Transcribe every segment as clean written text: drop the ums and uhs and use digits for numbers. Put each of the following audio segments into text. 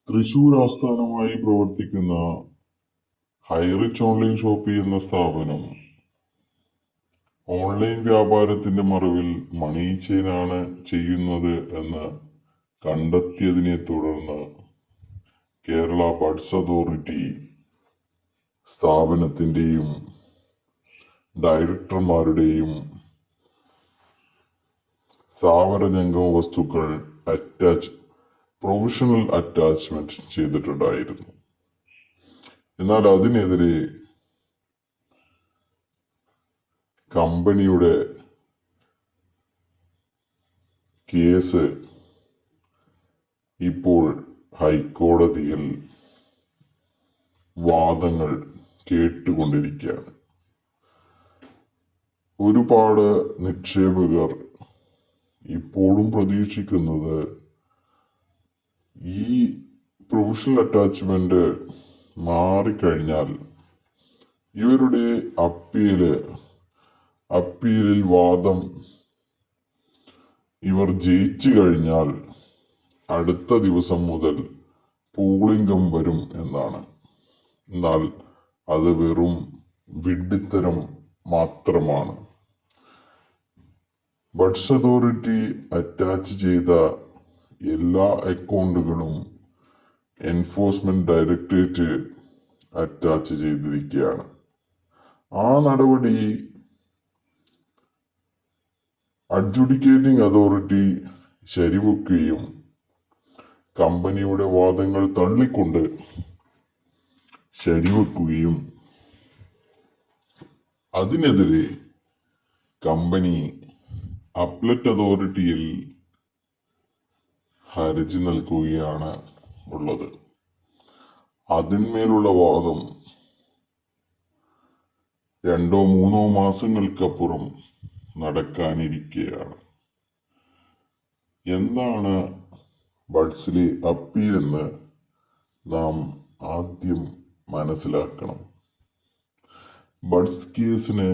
തൃശൂർ ആസ്ഥാനമായി പ്രവർത്തിക്കുന്ന Highrich online Shopee എന്ന സ്ഥാപനം ഓൺലൈൻ വ്യാപാരത്തിന്റെ മറവിൽ മണി ചെയിനാണ് ചെയ്യുന്നത് എന്ന് കണ്ടെത്തിയതിനെ തുടർന്ന് കേരള ബഡ്സ് അതോറിറ്റി സ്ഥാപനത്തിന്റെയും ഡയറക്ടർമാരുടെയും സ്ഥാവരജംഗമ വസ്തുക്കൾ പ്രൊവിഷണൽ അറ്റാച്ച്മെന്റ് ചെയ്തിട്ടുണ്ടായിരുന്നു. എന്നാൽ അതിനെതിരെ കമ്പനിയുടെ കേസ് ഇപ്പോൾ ഹൈക്കോടതിയിൽ വാദങ്ങൾ കേട്ടുകൊണ്ടിരിക്കുകയാണ്. ഒരുപാട് നിക്ഷേപകർ ഇപ്പോഴും പ്രതീക്ഷിക്കുന്നത് ഈ പ്രൊഫഷണൽ അറ്റാച്ച്മെന്റ് മാറിക്കഴിഞ്ഞാൽ ഇവരുടെ അപ്പീലിൽ വാദം ഇവർ ജയിച്ചു കഴിഞ്ഞാൽ അടുത്ത ദിവസം മുതൽ പൂളിംഗം വരും എന്നാണ്. എന്നാൽ അത് വെറും വിഡ്ഢിത്തരം മാത്രമാണ്. ബഡ്സ് അതോറിറ്റി അറ്റാച്ച് ചെയ്ത എല്ലാ അക്കൗണ്ടുകളും എൻഫോഴ്സ്മെന്റ് ഡയറക്ടറേറ്റ് അറ്റാച്ച് ചെയ്തിരിക്കുകയാണ്. ആ നടപടി അഡ്ജുഡിക്കേറ്റിംഗ് അതോറിറ്റി ശരിവെക്കുകയും കമ്പനിയുടെ വാദങ്ങൾ തള്ളിക്കൊണ്ട് ശരിവെക്കുകയും അതിനെതിരെ കമ്പനി അപ്പലറ്റ് അതോറിറ്റിയിൽ ഹർജി നൽകുകയാണ് ഉള്ളത്. അതിന്മേലുള്ള വാദം 2-3 മാസങ്ങൾക്കപ്പുറം നടക്കാനിരിക്കുകയാണ്. എന്താണ് ബഡ്സിലെ അപ്പീൽ എന്ന് നാം ആദ്യം മനസ്സിലാക്കണം. ബഡ്സ് കേസിന്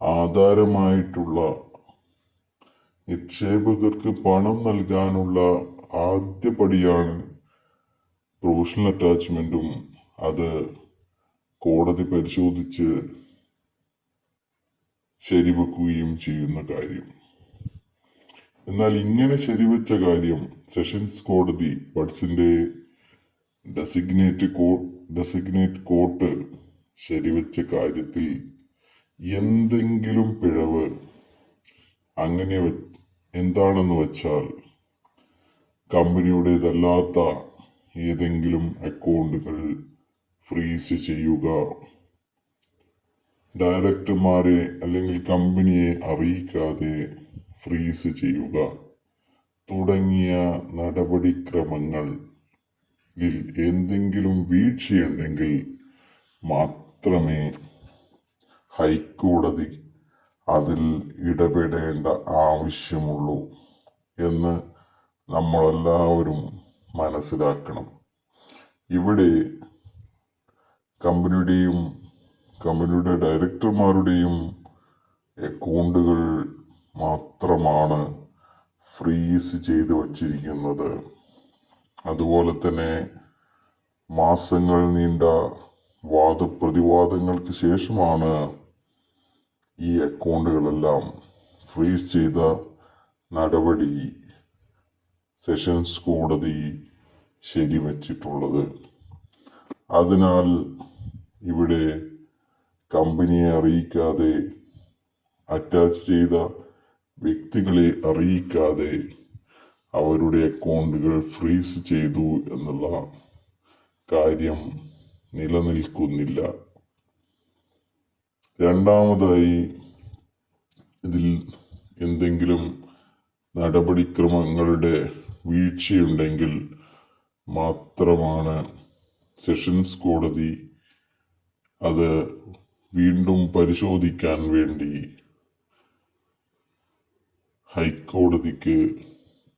ആധാരമായിട്ടുള്ള നിക്ഷേപകർക്ക് പണം നൽകാനുള്ള ആദ്യപടിയാണ് പ്രൊഫഷണൽ അറ്റാച്ച്മെന്റും അത് കോടതി പരിശോധിച്ച് ശരിവെക്കുകയും ചെയ്യുന്ന കാര്യം. എന്നാൽ ഇങ്ങനെ ശരിവെച്ച കാര്യം സെഷൻസ് കോടതി ബഡ്സിന്റെ ഡെസിഗ്നേറ്റ് കോർട്ട് ശരിവെച്ച കാര്യത്തിൽ എന്തെങ്കിലും പിഴവ് അങ്ങനെ എന്താണെന്ന് വെച്ചാൽ കമ്പനിയുടേതല്ലാത്ത ഏതെങ്കിലും അക്കൗണ്ടുകൾ ഫ്രീസ് ചെയ്യുക, ഡയറക്ടർമാരെ അല്ലെങ്കിൽ കമ്പനിയെ അറിയിക്കാതെ ഫ്രീസ് ചെയ്യുക തുടങ്ങിയ നടപടിക്രമങ്ങളിൽ എന്തെങ്കിലും വീഴ്ചയുണ്ടെങ്കിൽ മാത്രമേ ഹൈക്കോടതി അതിൽ ഇടപെടേണ്ട ആവശ്യമുള്ളൂ എന്ന് നമ്മളെല്ലാവരും മനസ്സിലാക്കണം. ഇവിടെ കമ്പനിയുടെ ഡയറക്ടർമാരുടെയും അക്കൗണ്ടുകൾ മാത്രമാണ് ഫ്രീസ് ചെയ്ത് വച്ചിരിക്കുന്നത്. അതുപോലെ തന്നെ മാസങ്ങൾ നീണ്ട വാദപ്രതിവാദങ്ങൾക്ക് ശേഷമാണ് ഈ അക്കൗണ്ടുകളെല്ലാം ഫ്രീസ് ചെയ്ത നടപടി സെഷൻസ് കോടതി ശരിവച്ചിട്ടുള്ളത്. അതിനാൽ ഇവിടെ കമ്പനിയെ അറിയിക്കാതെ, അറ്റാച്ച് ചെയ്ത വ്യക്തികളെ അറിയിക്കാതെ അവരുടെ അക്കൗണ്ടുകൾ ഫ്രീസ് ചെയ്തു എന്നുള്ള കാര്യം നിലനിൽക്കുന്നില്ല. രണ്ടാമതായി, ഇതിൽ എന്തെങ്കിലും നടപടിക്രമങ്ങളുടെ വീഴ്ചയുണ്ടെങ്കിൽ മാത്രമാണ് സെഷൻസ് കോടതി അത് വീണ്ടും പരിശോധിക്കാൻ വേണ്ടി ഹൈക്കോടതിക്ക്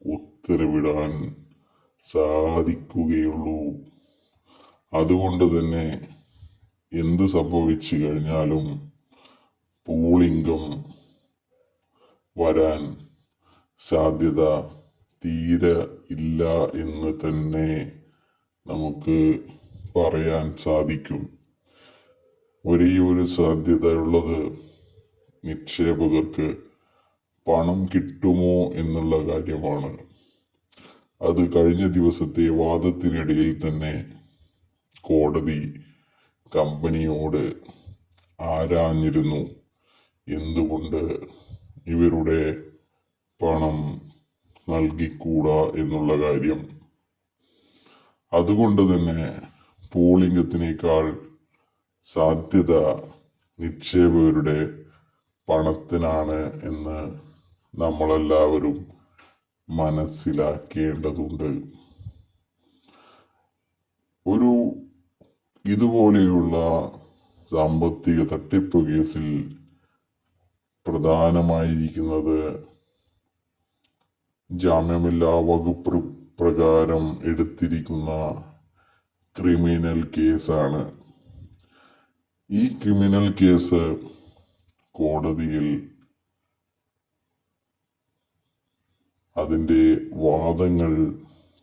ഉത്തരവിടാൻ സാധിക്കുകയുള്ളൂ. അതുകൊണ്ട് തന്നെ എന്ത് സംഭവിച്ചു കഴിഞ്ഞാലും പൂളിംഗം വരാൻ സാധ്യത തീരെ ഇല്ല എന്ന് തന്നെ നമുക്ക് പറയാൻ സാധിക്കും. ഒരേ ഒരു സാധ്യതയുള്ളത് നിക്ഷേപകർക്ക് പണം കിട്ടുമോ എന്നുള്ള കാര്യമാണ്. അത് കഴിഞ്ഞ ദിവസത്തെ വാദത്തിനിടയിൽ തന്നെ കോടതി കമ്പനിയോട് ആരാഞ്ഞിരുന്നു, എന്തുകൊണ്ട് ഇവരുടെ പണം നൽകിക്കൂടാ എന്നുള്ള കാര്യം. അതുകൊണ്ട് തന്നെ പൂളിംഗത്തിനേക്കാൾ സാധ്യത നിക്ഷേപകരുടെ പണത്തിനാണ് എന്ന് നമ്മളെല്ലാവരും മനസ്സിലാക്കേണ്ടതുണ്ട്. ഒരു ഇതുപോലെയുള്ള സാമ്പത്തിക തട്ടിപ്പ് കേസിൽ പ്രധാനമായിരിക്കുന്നത് ജാമ്യമില്ലാ വകുപ്പ് പ്രകാരം എടുത്തിരിക്കുന്ന ക്രിമിനൽ കേസാണ്. ഈ ക്രിമിനൽ കേസ് കോടതിയിൽ അതിൻ്റെ വാദങ്ങൾ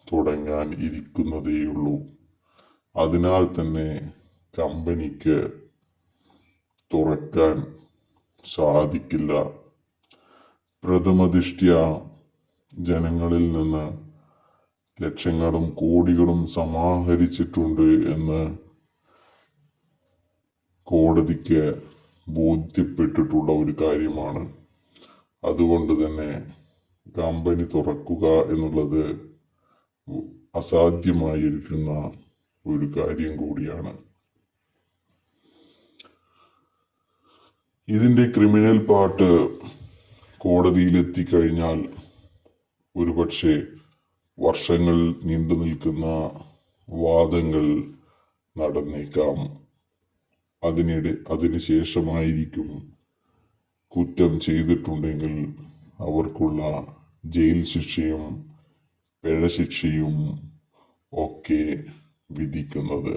തുടങ്ങാൻ ഇരിക്കുന്നതേയുള്ളൂ. അതിനാൽ തന്നെ കമ്പനിക്ക് തുറക്കാൻ സാധിക്കില്ല. പ്രഥമദൃഷ്ട്യാ ജനങ്ങളിൽ നിന്ന് ലക്ഷങ്ങളും കോടികളും സമാഹരിച്ചിട്ടുണ്ട് എന്ന് കോടതിക്ക് ബോധ്യപ്പെട്ടിട്ടുള്ള ഒരു കാര്യമാണ്. അതുകൊണ്ട് തന്നെ കമ്പനി തുറക്കുക എന്നുള്ളത് അസാധ്യമായിരിക്കുന്ന ഒരു കാര്യം കൂടിയാണ്. ഇതിൻ്റെ ക്രിമിനൽ പാർട്ട് കോടതിയിലെത്തിക്കഴിഞ്ഞാൽ ഒരുപക്ഷെ വർഷങ്ങൾ നീണ്ടു നിൽക്കുന്ന വാദങ്ങൾ നടന്നേക്കാം. അതിനുശേഷമായിരിക്കും കുറ്റം ചെയ്തിട്ടുണ്ടെങ്കിൽ അവർക്കുള്ള ജയിൽ ശിക്ഷയും പിഴ ശിക്ഷയും ഒക്കെ വിധിക്കുന്നത്.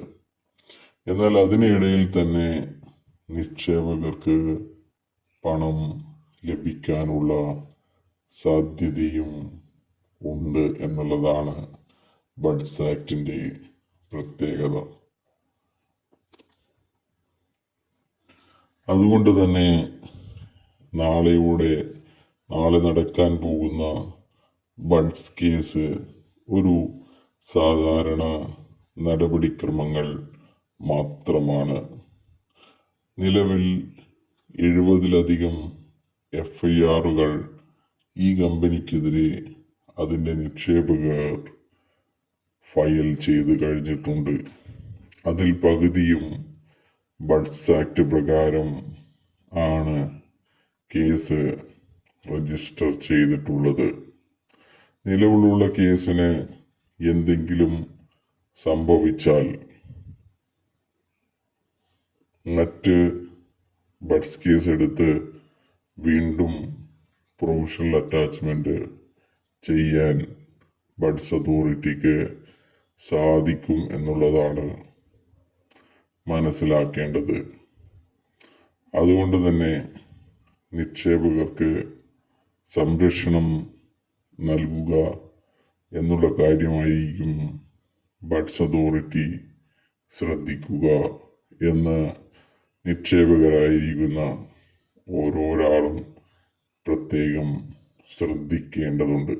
എന്നാൽ അതിനിടയിൽ തന്നെ നിക്ഷേപകർക്ക് പണം ലഭിക്കാനുള്ള സാധ്യതയും ഉണ്ട് എന്നുള്ളതാണ് ബഡ്സ് ആക്ടിൻ്റെ പ്രത്യേകത. അതുകൊണ്ട് തന്നെ നാളെ നടക്കാൻ പോകുന്ന ബഡ്സ് കേസ് ഒരു സാധാരണ നടപടിക്രമങ്ങൾ മാത്രമാണ്. നിലവിൽ 70-ലധികം FIR-കൾ ഈ കമ്പനിക്കെതിരെ അതിൻ്റെ നിക്ഷേപകർ ഫയൽ ചെയ്ത് കഴിഞ്ഞിട്ടുണ്ട്. അതിൽ പകുതിയും ബഡ്സ് ആക്ട് പ്രകാരം ആണ് കേസ് രജിസ്റ്റർ ചെയ്തിട്ടുള്ളത്. നിലവിലുള്ള കേസിന് എന്തെങ്കിലും സംഭവിച്ചാൽ മറ്റ് ബഡ്സ് കേസ് എടുത്ത് വീണ്ടും പ്രൊവിഷണൽ അറ്റാച്ച്മെന്റ് ചെയ്യാൻ ബഡ്സ് അതോറിറ്റിക്ക് സാധിക്കും എന്നുള്ളതാണ് മനസ്സിലാക്കേണ്ടത്. അതുകൊണ്ട് തന്നെ നിക്ഷേപകർക്ക് സംരക്ഷണം നൽകുക എന്നുള്ള കാര്യമായിരിക്കും ബഡ്സ് അതോറിറ്റി ശ്രദ്ധിക്കുക എന്ന് നിക്ഷേപകരായിരിക്കുന്ന ഓരോരാളും പ്രത്യേകം ശ്രദ്ധിക്കേണ്ടതുണ്ട്.